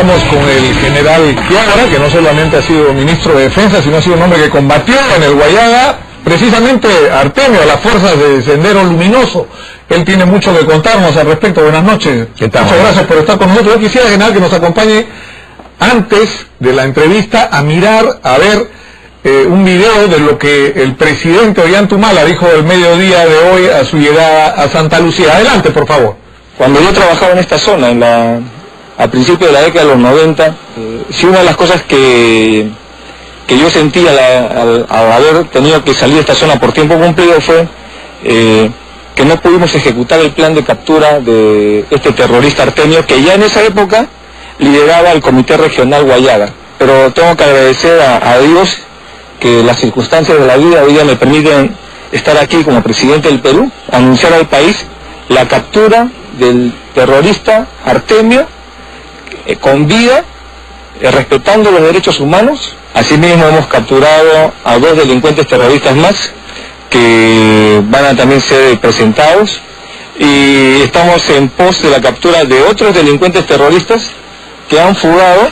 Estamos con el general Quiabra, que no solamente ha sido ministro de Defensa, sino ha sido un hombre que combatió en el Guayaga, precisamente Artemio, a las fuerzas de Sendero Luminoso. Él tiene mucho que contarnos al respecto. Buenas noches. ¿Qué tal? Muchas gracias por estar con nosotros. Yo quisiera, general, que nos acompañe antes de la entrevista a mirar, a ver un video de lo que el presidente Ollanta Humala dijo el mediodía de hoy a su llegada a Santa Lucía. Adelante, por favor. Cuando yo trabajaba en esta zona, a principios de la década de los 90, sí, una de las cosas que yo sentí al haber tenido que salir de esta zona por tiempo cumplido fue que no pudimos ejecutar el plan de captura de este terrorista Artemio, que ya en esa época lideraba el Comité Regional Guayaga. Pero tengo que agradecer a Dios que las circunstancias de la vida hoy día me permiten estar aquí como presidente del Perú, anunciar al país la captura del terrorista Artemio con vida, respetando los derechos humanos. Asimismo hemos capturado a 2 delincuentes terroristas más que van a también ser presentados, y estamos en pos de la captura de otros delincuentes terroristas que han fugado,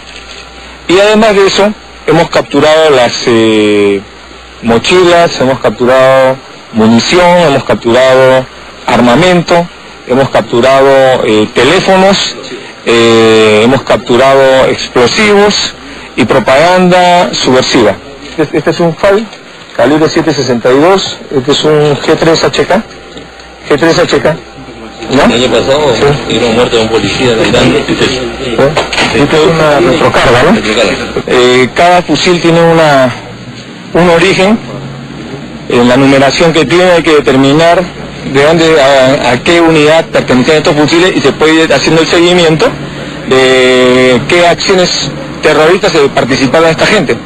y además de eso hemos capturado las mochilas, hemos capturado munición, hemos capturado armamento, hemos capturado teléfonos, hemos capturado explosivos y propaganda subversiva. Este es un FAL, calibre 7.62, este es un G3HK, ¿no? El año pasado hubieron muerto a un policía andando. Esta es una retrocarga, ¿no? Cada fusil tiene un origen. En la numeración que tiene hay que determinar de dónde, a qué unidad pertenecen estos fusiles, y se puede ir haciendo el seguimiento de qué acciones terroristas participaron esta gente,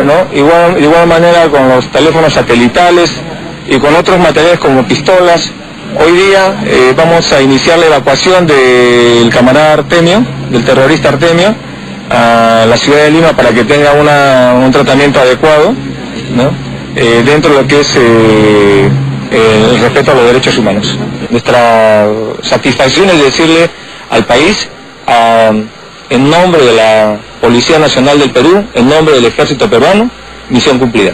¿no? De igual manera con los teléfonos satelitales y con otros materiales como pistolas. Hoy día vamos a iniciar la evacuación del camarada Artemio, del terrorista Artemio, a la ciudad de Lima para que tenga un tratamiento adecuado, ¿no? Dentro de lo que es el respeto a los derechos humanos. Nuestra satisfacción es decirle al país, en nombre de la Policía Nacional del Perú, en nombre del Ejército Peruano, misión cumplida.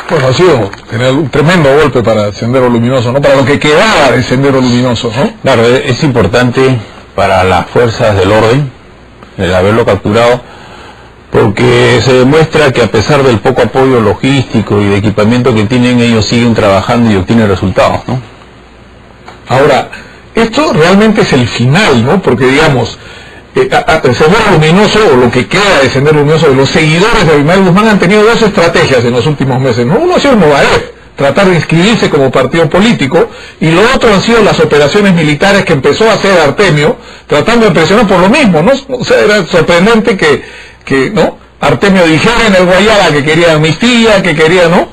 Bueno, ha sido un tremendo golpe para Sendero Luminoso, ¿no? Para lo que quedaba de Sendero Luminoso, ¿no? Claro, es importante para las fuerzas del orden el haberlo capturado, porque se demuestra que a pesar del poco apoyo logístico y de equipamiento que tienen, ellos siguen trabajando y obtienen resultados, ¿no? Ahora, esto realmente es el final, ¿no? Porque, digamos, Sendero Luminoso, o lo que queda de Sendero Luminoso, de los seguidores de Abimael Guzmán, han tenido 2 estrategias en los últimos meses, ¿no? Uno ha sido el Movadef, tratar de inscribirse como partido político, y lo otro han sido las operaciones militares que empezó a hacer Artemio, tratando de presionar por lo mismo, ¿no? O sea, era sorprendente que ¿no? Artemio dijera en el Guayaga que quería amnistía, que quería, ¿no?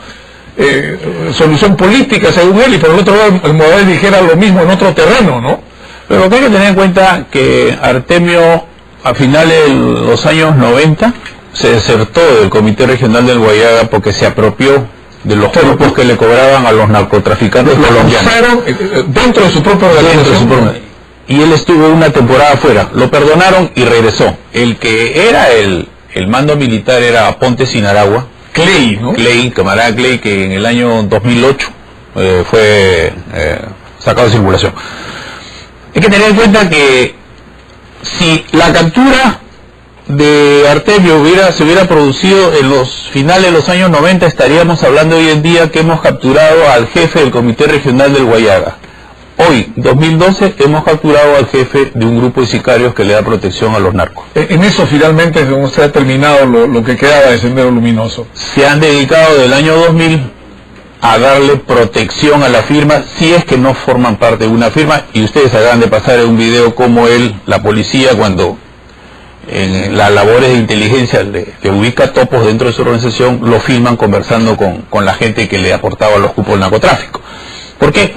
Solución política, según él, y por el otro lado el Movadef dijera lo mismo en otro terreno, ¿no? Pero hay que tener en cuenta que Artemio, a finales de los años 90, se desertó del Comité Regional del Guayaga porque se apropió de los grupos que le cobraban a los narcotraficantes colombianos. Dentro de su propia organización. Y él estuvo una temporada afuera, lo perdonaron y regresó. El que era el mando militar era Ponte Sinaragua, Clay, ¿no? Clay, camarada Clay, que en el año 2008 fue sacado de circulación. Hay que tener en cuenta que si la captura de Artemio se hubiera producido en los finales de los años 90, estaríamos hablando hoy en día que hemos capturado al jefe del Comité Regional del Guayaga. Hoy, 2012, hemos capturado al jefe de un grupo de sicarios que le da protección a los narcos. En eso finalmente es donde se ha terminado lo que quedaba de Sendero Luminoso. Se han dedicado del año 2000 a darle protección a la firma, si es que no forman parte de una firma, y ustedes acaban de pasar en un video como la policía, cuando en las labores de inteligencia que ubica topos dentro de su organización, lo filman conversando con la gente que le aportaba los cupos del narcotráfico. ¿Por qué?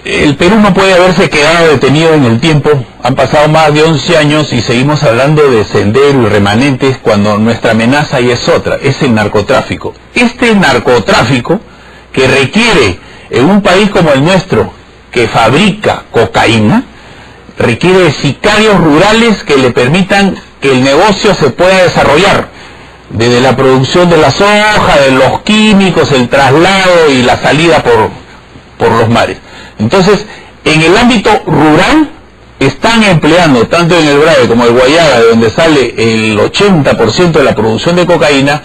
el Perú no puede haberse quedado detenido en el tiempo. Han pasado más de 11 años y seguimos hablando de Sendero y remanentes cuando nuestra amenaza ya es otra, es el narcotráfico. Este narcotráfico que requiere en un país como el nuestro, que fabrica cocaína, requiere de sicarios rurales que le permitan que el negocio se pueda desarrollar, desde la producción de la soja, de los químicos, el traslado y la salida por los mares. Entonces, en el ámbito rural están empleando, tanto en el Brave como el Guayaga, de donde sale el 80% de la producción de cocaína,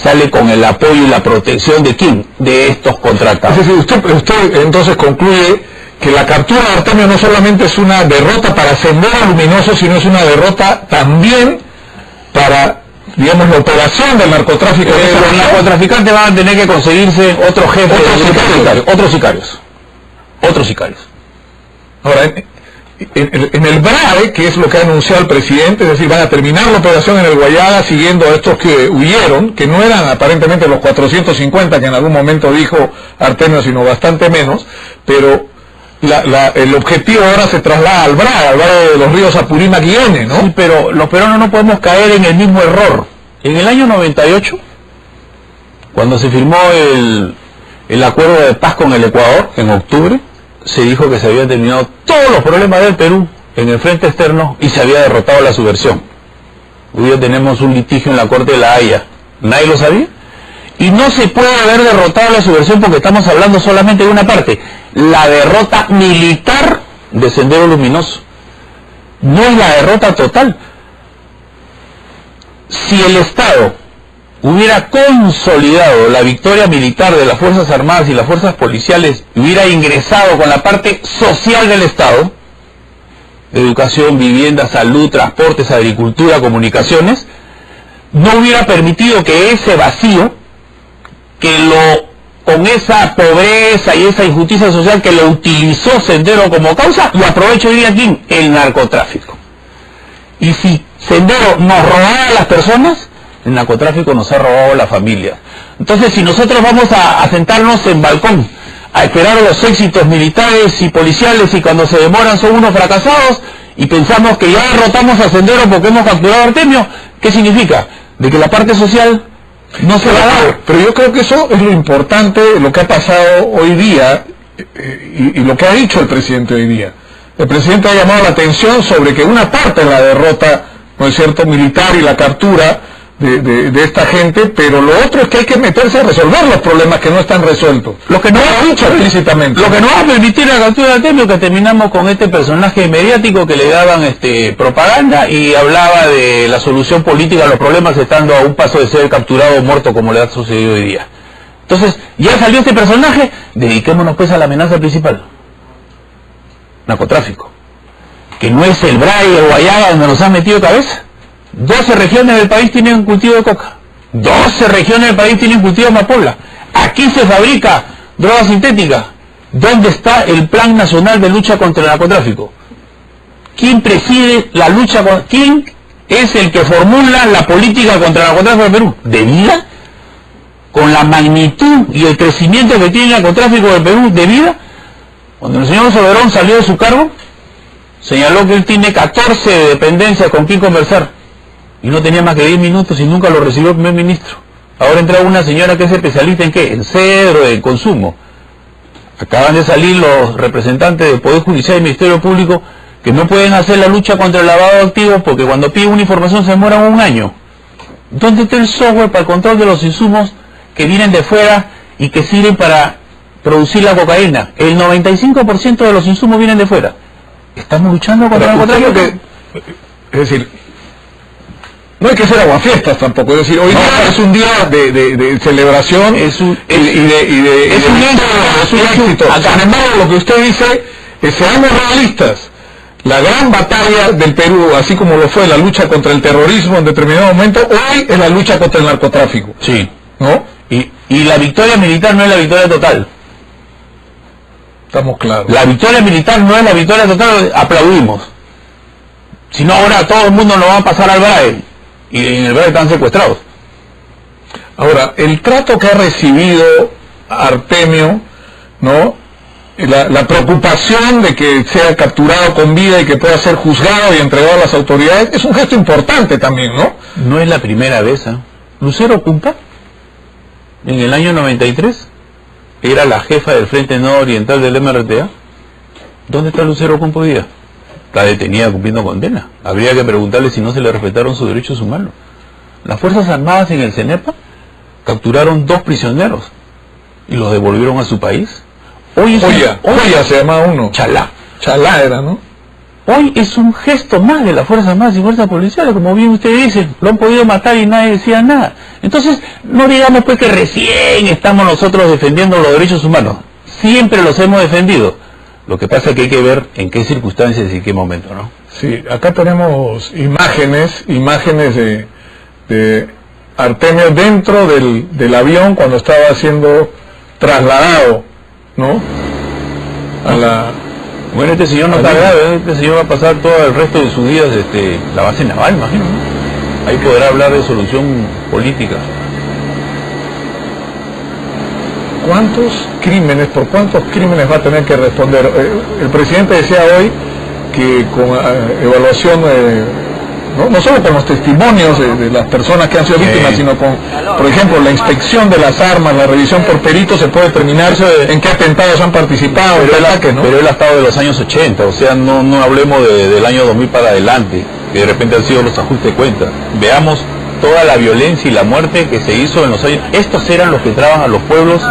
sale con el apoyo y la protección de ¿quién? De estos contratados. Es decir, usted entonces concluye que la captura de Artemio no solamente es una derrota para Sendero Luminoso, sino es una derrota también para, digamos, la operación del narcotráfico. Los narcotraficantes van a tener que conseguirse otro jefe, otros sicarios. Ahora, en el BRAE, que es lo que ha anunciado el presidente, es decir, van a terminar la operación en el Guayaga siguiendo a estos que huyeron, que no eran aparentemente los 450 que en algún momento dijo Artemio, sino bastante menos, pero el objetivo ahora se traslada al BRAE de los ríos Apurímac y N, ¿no? Sí, pero los peruanos no podemos caer en el mismo error. En el año 98, cuando se firmó el acuerdo de paz con el Ecuador, en octubre, se dijo que se habían terminado todos los problemas del Perú en el frente externo y se había derrotado la subversión. Hoy día tenemos un litigio en la Corte de la Haya. ¿Nadie lo sabía? Y no se puede haber derrotado la subversión porque estamos hablando solamente de una parte, la derrota militar de Sendero Luminoso. No es la derrota total. Si el Estado hubiera consolidado la victoria militar de las Fuerzas Armadas y las Fuerzas Policiales, hubiera ingresado con la parte social del Estado, educación, vivienda, salud, transportes, agricultura, comunicaciones, no hubiera permitido que ese vacío, con esa pobreza y esa injusticia social que lo utilizó Sendero como causa, lo aprovecha hoy día aquí, el narcotráfico. Y si Sendero nos robaba a las personas, el narcotráfico nos ha robado la familia. Entonces, si nosotros vamos a sentarnos en balcón, a esperar los éxitos militares y policiales, y cuando se demoran son unos fracasados, y pensamos que ya derrotamos a Sendero porque hemos capturado a Artemio, ¿qué significa? De que la parte social no se va a dar. Pero yo creo que eso es lo importante, lo que ha pasado hoy día, y lo que ha dicho el presidente hoy día. El presidente ha llamado la atención sobre que una parte de la derrota, ¿no es cierto?, militar y la captura de esta gente, pero lo otro es que hay que meterse a resolver los problemas que no están resueltos. Lo que no ha dicho explícitamente. Lo que no va a permitir la captura de Artemio, que terminamos con este personaje mediático que le daban propaganda y hablaba de la solución política a los problemas estando a un paso de ser capturado o muerto, como le ha sucedido hoy día. Entonces, ya salió este personaje, dediquémonos pues a la amenaza principal. Narcotráfico. Que no es el Brave y el Guayaga donde nos han metido cabeza. 12 regiones del país tienen cultivo de coca. 12 regiones del país tienen cultivo de amapola. Aquí se fabrica droga sintética. ¿Dónde está el Plan Nacional de Lucha contra el Narcotráfico? ¿Quién preside la lucha contra... ¿Quién es el que formula la política contra el narcotráfico en Perú? ¿De vida? Con la magnitud y el crecimiento que tiene el narcotráfico del Perú, ¿de vida? Cuando el señor Soberón salió de su cargo, señaló que él tiene 14 dependencias con quien conversar. Y no tenía más que 10 minutos y nunca lo recibió el primer ministro. Ahora entra una señora que es especialista en ¿qué? En cedro, en consumo. Acaban de salir los representantes del Poder Judicial y Ministerio Público que no pueden hacer la lucha contra el lavado de activos porque cuando piden una información se demora un año. ¿Dónde está el software para el control de los insumos que vienen de fuera y que sirven para producir la cocaína? El 95% de los insumos vienen de fuera. Estamos luchando contra el narcotráfico. Es decir, no hay que ser aguafiestas tampoco, es decir, hoy día es un día de celebración es un éxito. Sin embargo, lo que usted dice es, seamos realistas, la gran batalla del Perú, así como lo fue la lucha contra el terrorismo en determinado momento, hoy es la lucha contra el narcotráfico. Sí. ¿No? Y la victoria militar no es la victoria total. Estamos claros. La victoria militar no es la victoria total, aplaudimos. Si no, ahora todo el mundo nos va a pasar al BRAE. Y en el BRAE están secuestrados. Ahora, el trato que ha recibido Artemio, ¿no? la preocupación de que sea capturado con vida y que pueda ser juzgado y entregado a las autoridades es un gesto importante también, ¿no? No es la primera vez, ¿eh? Lucero Cumpa, en el año 93, era la jefa del Frente No Oriental del MRTA. ¿Dónde está Lucero Cumpa hoy día? Está detenida cumpliendo condena. Habría que preguntarle si no se le respetaron sus derechos humanos. Las Fuerzas Armadas en el CENEPA capturaron 2 prisioneros y los devolvieron a su país. Hoy se llamaba uno. Chalá era, ¿no? Hoy es un gesto más de las Fuerzas Armadas y Fuerzas Policiales, como bien usted dice, lo han podido matar y nadie decía nada. Entonces, no digamos pues que recién estamos nosotros defendiendo los derechos humanos. Siempre los hemos defendido. Lo que pasa es que hay que ver en qué circunstancias y en qué momento, ¿no? Sí, acá tenemos imágenes de Artemio dentro del avión cuando estaba siendo trasladado, ¿no? Bueno, este señor no está grave, este señor va a pasar todo el resto de sus días la base naval, imagino, ¿no? Ahí podrá hablar de solución política. ¿Por cuántos crímenes va a tener que responder? El presidente decía hoy que con evaluación, no solo con los testimonios de las personas que han sido víctimas, sino con, por ejemplo, la inspección de las armas, la revisión por peritos, se puede determinar en qué atentados han participado. Pero él ha estado de los años 80, o sea, no hablemos del año 2000 para adelante, que de repente han sido los ajustes de cuenta. Veamos toda la violencia y la muerte que se hizo en los años. Estos eran los que entraban a los pueblos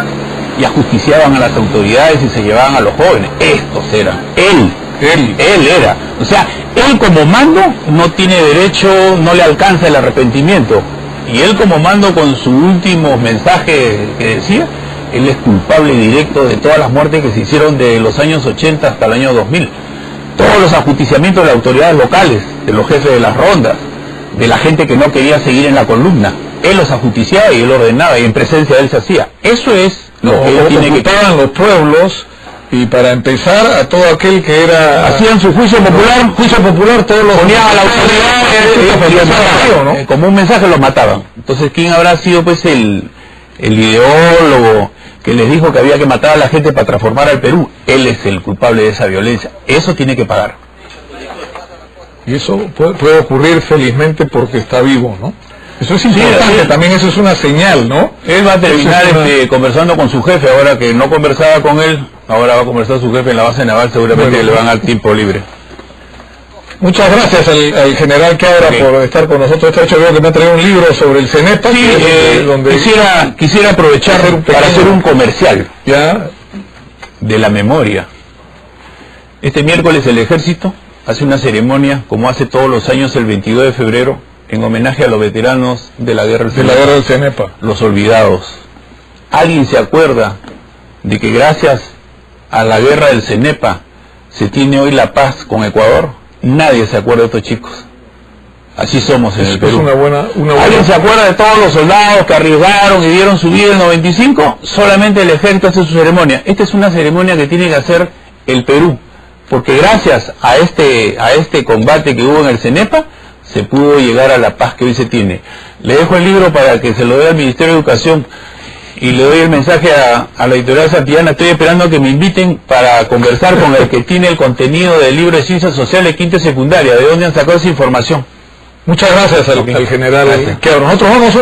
y ajusticiaban a las autoridades y se llevaban a los jóvenes. Estos eran. Él era. O sea, él como mando no tiene derecho, no le alcanza el arrepentimiento. Y él como mando, con su último mensaje que decía, él es culpable directo de todas las muertes que se hicieron de los años 80 hasta el año 2000. Todos los ajusticiamientos de las autoridades locales, de los jefes de las rondas, de la gente que no quería seguir en la columna. Él los ajusticiaba y él ordenaba, y en presencia de él se hacía. Eso es lo que él tiene que... Ocupaban los pueblos, y para empezar, a todo aquel que era... Hacían su juicio popular, todos los... Ponían a la autoridad, ¿no? Como un mensaje los mataban. Entonces, ¿quién habrá sido pues el ideólogo que les dijo que había que matar a la gente para transformar al Perú? Él es el culpable de esa violencia. Eso tiene que pagar. Y eso puede ocurrir felizmente porque está vivo, ¿no? Eso es importante, también eso es una señal, ¿no? Él va a terminar conversando con su jefe, ahora que no conversaba con él, ahora va a conversar su jefe en la base naval, seguramente le van al tiempo libre. Muchas gracias al general Cabra por estar con nosotros. Esta noche veo que me ha traído un libro sobre el CENEPA. Sí, donde quisiera aprovechar para hacer un comercial de la memoria. Este miércoles el Ejército hace una ceremonia, como hace todos los años, el 22 de febrero, en homenaje a los veteranos de la guerra del CENEPA. Los olvidados. ¿Alguien se acuerda de que gracias a la guerra del CENEPA se tiene hoy la paz con Ecuador? Nadie se acuerda de estos chicos. Así somos en el Perú. Una buena... ¿Alguien se acuerda de todos los soldados que arriesgaron y dieron su vida en el 95? Solamente el Ejército hace su ceremonia. Esta es una ceremonia que tiene que hacer el Perú, porque gracias a este combate que hubo en el CENEPA, se pudo llegar a la paz que hoy se tiene. Le dejo el libro para que se lo dé al Ministerio de Educación y le doy el mensaje a la editorial Santillana. Estoy esperando que me inviten para conversar con el que tiene el contenido del libro de Ciencias Sociales, quinta y secundaria, de dónde han sacado esa información. Muchas gracias al general Cabra. Nosotros vamos